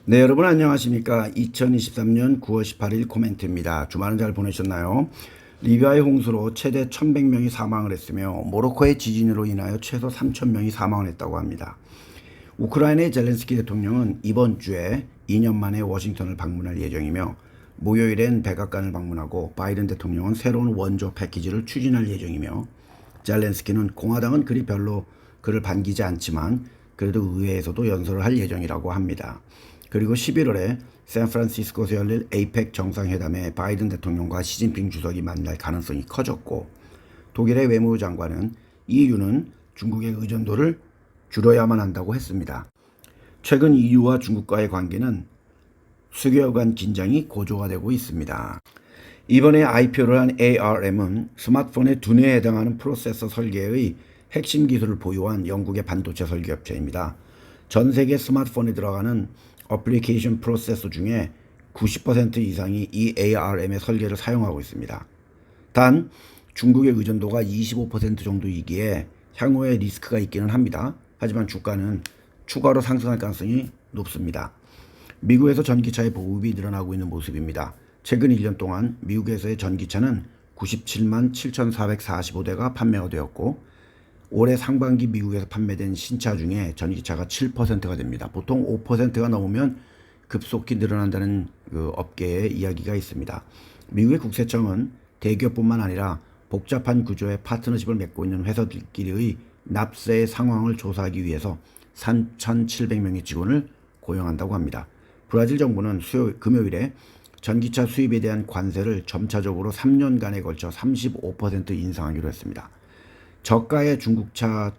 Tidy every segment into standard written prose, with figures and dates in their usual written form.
네, 여러분 안녕하십니까. 2023년 9월 18일 코멘트입니다. 주말은 잘 보내셨나요? 리비아의 홍수로 최대 1100명이 사망을 했으며 모로코의 지진으로 인하여 최소 3000명이 사망을 했다고 합니다. 우크라이나의 젤렌스키 대통령은 이번 주에 2년 만에 워싱턴을 방문할 예정이며 목요일엔 백악관을 방문하고 바이든 대통령은 새로운 원조 패키지를 추진할 예정이며 젤렌스키는 공화당은 그리 별로 그를 반기지 않지만 그래도 의회에서도 연설을 할 예정이라고 합니다. 그리고 11월에 샌프란시스코에서 열릴 에이펙 정상회담에 바이든 대통령과 시진핑 주석이 만날 가능성이 커졌고, 독일의 외무부 장관은 EU는 중국의 의존도를 줄여야만 한다고 했습니다. 최근 EU와 중국과의 관계는 수개월간 긴장이 고조가 되고 있습니다. 이번에 IPO를 한 ARM은 스마트폰의 두뇌에 해당하는 프로세서 설계의 핵심 기술을 보유한 영국의 반도체 설계업체입니다. 전 세계 스마트폰에 들어가는 어플리케이션 프로세서 중에 90% 이상이 이 ARM의 설계를 사용하고 있습니다. 단 중국의 의존도가 25% 정도이기에 향후에 리스크가 있기는 합니다. 하지만 주가는 추가로 상승할 가능성이 높습니다. 미국에서 전기차의 보급이 늘어나고 있는 모습입니다. 최근 1년 동안 미국에서의 전기차는 97만 7,445대가 판매가 되었고, 올해 상반기 미국에서 판매된 신차 중에 전기차가 7%가 됩니다. 보통 5%가 넘으면 급속히 늘어난다는 업계의 이야기가 있습니다. 미국의 국세청은 대기업뿐만 아니라 복잡한 구조의 파트너십을 맺고 있는 회사들끼리의 납세 상황을 조사하기 위해서 3,700명의 직원을 고용한다고 합니다. 브라질 정부는 금요일에 전기차 수입에 대한 관세를 점차적으로 3년간에 걸쳐 35% 인상하기로 했습니다. 저가의 중국차의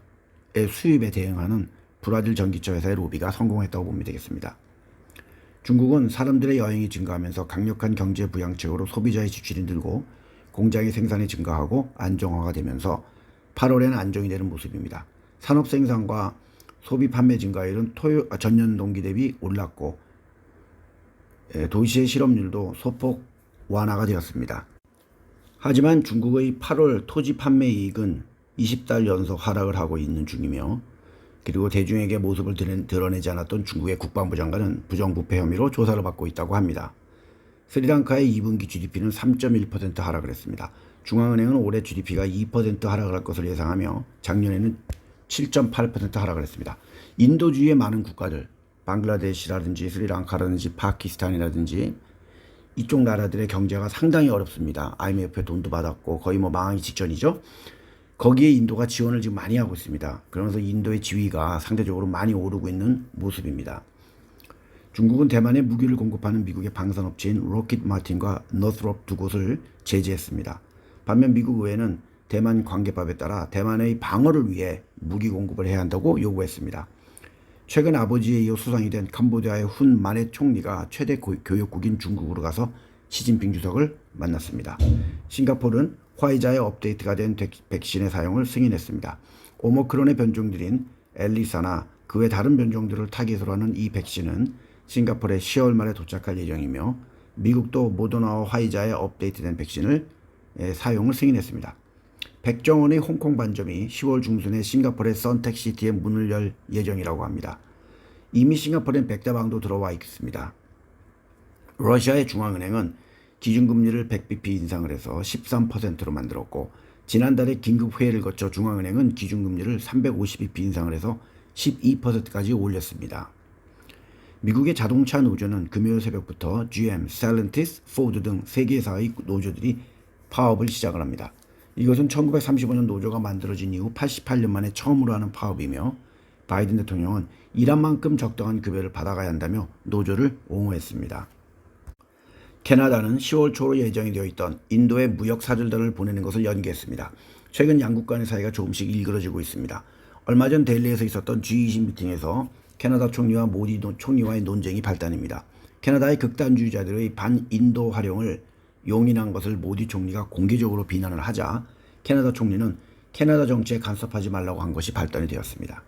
수입에 대응하는 브라질 전기차 회사의 로비가 성공했다고 보면 되겠습니다. 중국은 사람들의 여행이 증가하면서 강력한 경제 부양책으로 소비자의 지출이 늘고 공장의 생산이 증가하고 안정화가 되면서 8월에는 안정이 되는 모습입니다. 산업 생산과 소비 판매 증가율은 전년 동기 대비 올랐고, 도시의 실업률도 소폭 완화가 되었습니다. 하지만 중국의 8월 토지 판매 이익은 20달 연속 하락을 하고 있는 중이며, 그리고 대중에게 모습을 드러내지 않았던 중국의 국방부 장관은 부정부패 혐의로 조사를 받고 있다고 합니다. 스리랑카의 2분기 GDP는 3.1% 하락을 했습니다. 중앙은행은 올해 GDP가 2% 하락을 할 것을 예상하며 작년에는 7.8% 하락을 했습니다. 인도주의의 많은 국가들, 방글라데시라든지 스리랑카라든지 파키스탄이라든지 이쪽 나라들의 경제가 상당히 어렵습니다. IMF에 돈도 받았고 거의 망하기 직전이죠. 거기에 인도가 지원을 지금 많이 하고 있습니다. 그러면서 인도의 지위가 상대적으로 많이 오르고 있는 모습입니다. 중국은 대만에 무기를 공급하는 미국의 방산업체인 로킷 마틴과 노스롭 두 곳을 제재했습니다. 반면 미국 의회는 대만 관계법에 따라 대만의 방어를 위해 무기 공급을 해야 한다고 요구했습니다. 최근 아버지에 이어 수상이 된 캄보디아의 훈 마넷 총리가 최대 교역국인 중국으로 가서 시진핑 주석을 만났습니다. 싱가포르는 화이자의 업데이트가 된 백신의 사용을 승인했습니다. 오미크론의 변종들인 엘리사나 그 외 다른 변종들을 타깃으로 하는 이 백신은 싱가포르에 10월 말에 도착할 예정이며, 미국도 모더나와 화이자의 업데이트된 백신을 사용을 승인했습니다. 백종원의 홍콩 반점이 10월 중순에 싱가포르의 선택시티에 문을 열 예정이라고 합니다. 이미 싱가포르엔 백다방도 들어와 있습니다. 러시아의 중앙은행은 기준금리를 100bp 인상을 해서 13%로 만들었고, 지난달에 긴급회의를 거쳐 중앙은행은 기준금리를 350bp 인상을 해서 12%까지 올렸습니다. 미국의 자동차 노조는 금요일 새벽부터 GM, 셀렌티스, 포드 등 3개사의 노조들이 파업을 시작을 합니다. 이것은 1935년 노조가 만들어진 이후 88년 만에 처음으로 하는 파업이며, 바이든 대통령은 일한 만큼 적당한 급여를 받아가야 한다며 노조를 옹호했습니다. 캐나다는 10월 초로 예정이 되어 있던 인도의 무역 사절단을 보내는 것을 연기했습니다. 최근 양국 간의 사이가 조금씩 일그러지고 있습니다. 얼마 전 델리에서 있었던 G20 미팅에서 캐나다 총리와 모디 총리와의 논쟁이 발단입니다. 캐나다의 극단주의자들의 반인도 활용을 용인한 것을 모디 총리가 공개적으로 비난을 하자 캐나다 총리는 캐나다 정치에 간섭하지 말라고 한 것이 발단이 되었습니다.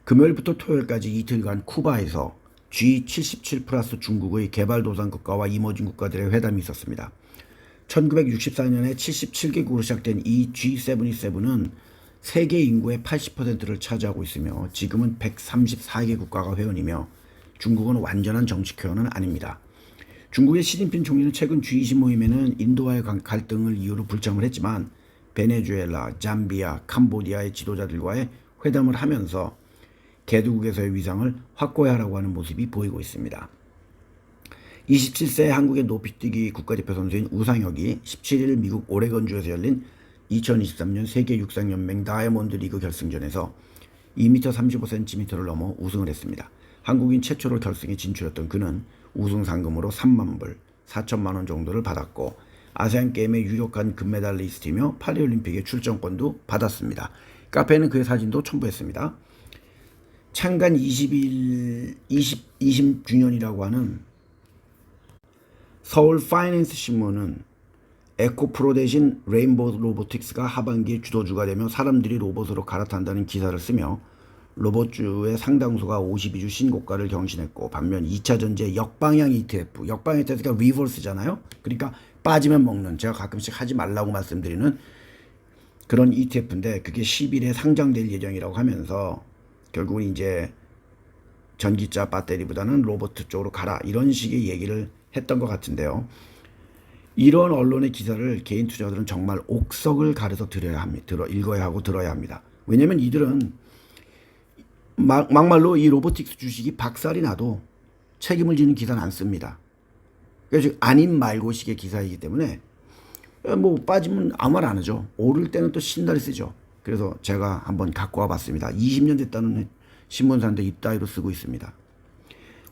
금요일부터 토요일까지 이틀간 쿠바에서 G77 플러스 중국의 개발도상국가와 이머징 국가들의 회담이 있었습니다. 1964년에 77개국으로 시작된 이 G77은 세계 인구의 80%를 차지하고 있으며 지금은 134개 국가가 회원이며 중국은 완전한 정치 교환은 아닙니다. 중국의 시진핑 총리는 최근 G20 모임에는 인도와의 갈등을 이유로 불참을 했지만 베네수엘라, 잠비아, 캄보디아의 지도자들과의 회담을 하면서 개도국에서의 위상을 확고히하라고 하는 모습이 보이고 있습니다. 27세 한국의 높이뛰기 국가대표 선수인 우상혁이 17일 미국 오레건주에서 열린 2023년 세계 육상연맹 다이아몬드 리그 결승전에서 2m 35cm를 넘어 우승을 했습니다. 한국인 최초로 결승에 진출했던 그는 우승 상금으로 3만 불, 4천만 원 정도를 받았고 아시안게임의 유력한 금메달리스트이며 파리올림픽의 출전권도 받았습니다. 카페에는 그의 사진도 첨부했습니다. 창간 20주년이라고 하는 서울 파이낸스 신문은 에코프로 대신 레인보우 로보틱스가 하반기에 주도주가 되며 사람들이 로봇으로 갈아탄다는 기사를 쓰며 로봇주의 상당수가 52주 신고가를 경신했고 반면 2차전지의 역방향 ETF, 역방향 ETF가 리버스잖아요. 그러니까 빠지면 먹는, 제가 가끔씩 하지 말라고 말씀드리는 그런 ETF인데 그게 10일에 상장될 예정이라고 하면서 결국은 이제 전기차 배터리보다는 로봇 쪽으로 가라 이런 식의 얘기를 했던 것 같은데요. 이런 언론의 기사를 개인 투자자들은 정말 옥석을 가려서 읽어야 하고 들어야 합니다. 왜냐하면 이들은 막말로 이 로보틱스 주식이 박살이 나도 책임을 지는 기사는 안 씁니다. 그래서 아닌 말고식의 기사이기 때문에 뭐 빠지면 아무 말 안 하죠. 오를 때는 또 신나게 쓰죠. 그래서 제가 한번 갖고 와봤습니다. 20년 됐다는 신문사인데 이따위로 쓰고 있습니다.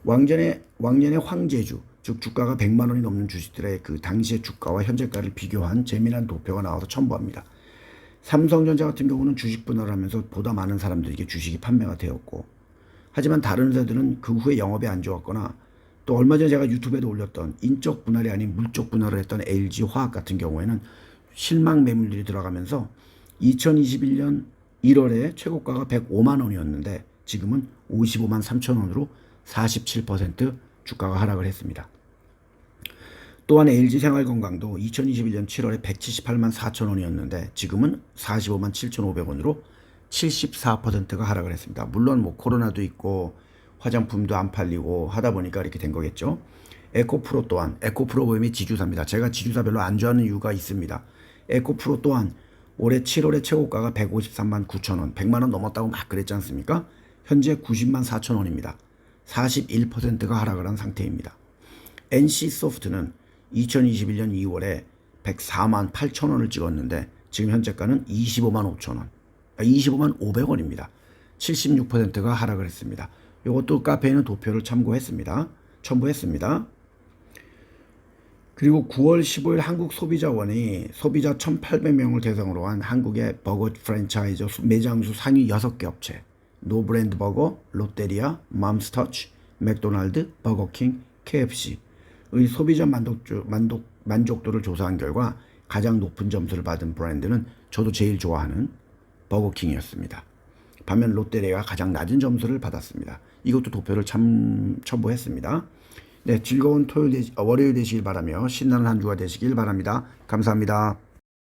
왕년의 황제주, 즉 주가가 100만 원이 넘는 주식들의 그 당시의 주가와 현재가를 비교한 재미난 도표가 나와서 첨부합니다. 삼성전자 같은 경우는 주식 분할을 하면서 보다 많은 사람들에게 주식이 판매가 되었고, 하지만 다른 회사들은 그 후에 영업이 안 좋았거나 또 얼마 전에 제가 유튜브에도 올렸던 인적 분할이 아닌 물적 분할을 했던 LG화학 같은 경우에는 실망 매물들이 들어가면서 2021년 1월에 최고가가 105만 원이었는데 지금은 55만 3천 원으로 47% 주가가 하락을 했습니다. 또한 LG생활건강도 2021년 7월에 178만 4천 원이었는데 지금은 45만 7,500원으로 74%가 하락을 했습니다. 물론 뭐 코로나도 있고 화장품도 안 팔리고 하다 보니까 이렇게 된 거겠죠. 에코프로 또한, 에코프로 보험이 지주사입니다. 제가 지주사 별로 안 좋아하는 이유가 있습니다. 에코프로 또한 올해 7월에 최고가가 153만 9천 원, 100만 원 넘었다고 막 그랬지 않습니까? 현재 90만 4천 원입니다. 41%가 하락을 한 상태입니다. NC소프트는 2021년 2월에 104만 8천 원을 찍었는데 지금 현재가는 25만 5천 원, 25만 500원입니다. 76%가 하락을 했습니다. 이것도 카페에는 도표를 첨부했습니다. 그리고 9월 15일 한국소비자원이 소비자 1,800명을 대상으로 한 한국의 버거 프랜차이즈 매장수 상위 6개 업체 노브랜드 버거, 롯데리아, 맘스터치, 맥도날드, 버거킹, KFC의 소비자 만족도를 조사한 결과 가장 높은 점수를 받은 브랜드는 저도 제일 좋아하는 버거킹이었습니다. 반면 롯데리아가 가장 낮은 점수를 받았습니다. 이것도 도표를 첨부했습니다. 네, 즐거운 월요일 되시길 바라며 신나는 한 주가 되시길 바랍니다. 감사합니다.